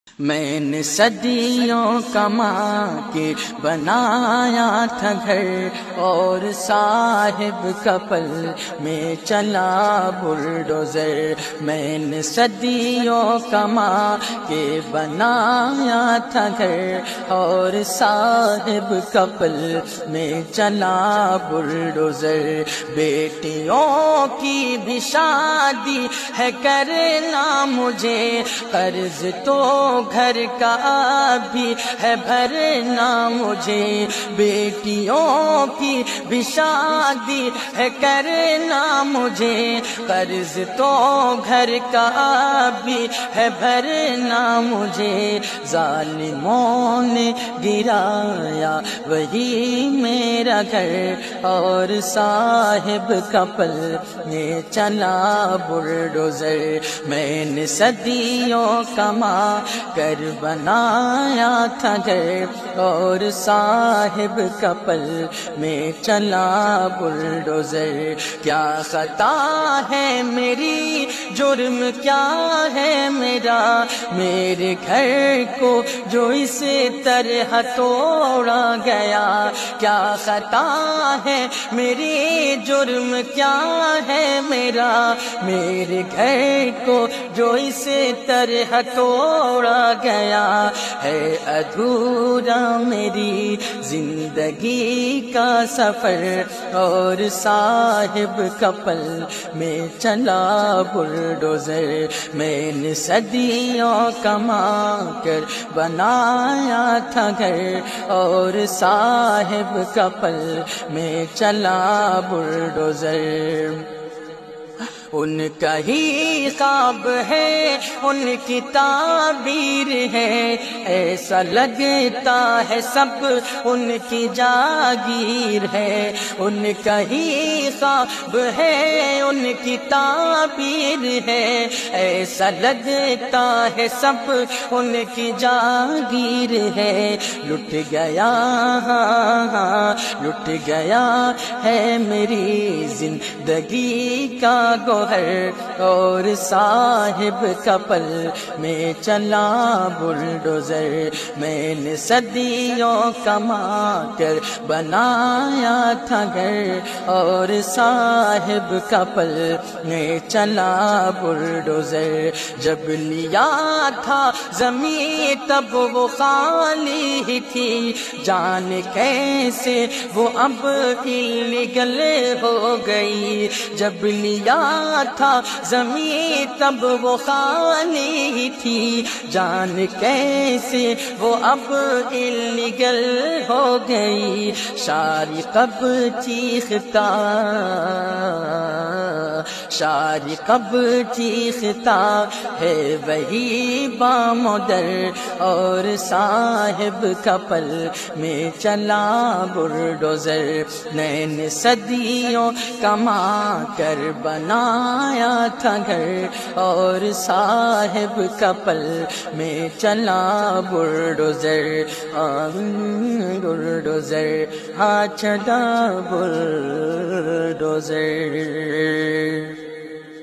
میں نے صدیوں کما کے بنایا تھا گھر، اور صاحب کا پل میں چلا بلڈوزر۔ میں نے صدیوں کما کے بنایا تھا گھر، اور صاحب کا پل میں چلا بلڈوزر۔ بیٹیوں کی بھی شادی ہے کرنا مجھے، قرض تو گھر کا بھی ہے بھرنا مجھے۔ بیٹیوں کی بھی شادی ہے کرنا مجھے، قرض تو گھر کا بھی ہے بھرنا مجھے۔ ظالموں نے گرایا وہی میرا گھر، اور صاحب کا پل میں چلا بلڈوزر۔ میں نے صدیوں کما کر بنایا تھا گھر، اور صاحب کا پل میں چلا بلڈوزر۔ کیا خطا ہے میری، جرم کیا ہے میرا، میرے گھر کو جو اس طرح توڑا گیا۔ کیا خطا ہے میری، جرم کیا ہے میرا، میرے گھر کو جو اس طرح توڑا گیا ہے۔ ادھورا میری زندگی کا سفر، اور صاحب کا پل میں چلا بلڈوزر۔ میں نے صدیوں کما کر بنایا تھا گھر، اور صاحب کا پل میں چلا بلڈوزر۔ ان کا ہی خواب ہے، ان کی تعبیر ہے، ایسا لگتا ہے سب ان کی جاگیر ہے۔ ان کا ہی خواب ہے، ان کی تعبیر ہے، ایسا لگتا ہے سب ان کی جاگیر ہے۔ لٹ گیا لٹ گیا ہے میری زندگی کا گوہر، اور صاحب کا پل میں چلا بلڈوزر۔ میں نے صدیوں کما کر بنایا تھا گھر، اور صاحب کا پل میں چلا بلڈوزر۔ جب لیا تھا زمین تب وہ خالی ہی تھی، جان کیسے وہ اب اللیگل ہو گئی۔ جب لیا تھا زمین تب وہ خالی ہی تھی، جان کیسے وہ اب اللیگل ہو گئی۔ شارق اب چیختا، شارق اب چیختا ہے وہی بامدر، اور صاحب کا پل میں چلا بلڈوزر۔ میں نے صدیوں کما کر بنایا تھا گھر، اور صاحب کا پل میں چلا بلڈوزر۔ بلڈوزر ہاں چلا بلڈوزر۔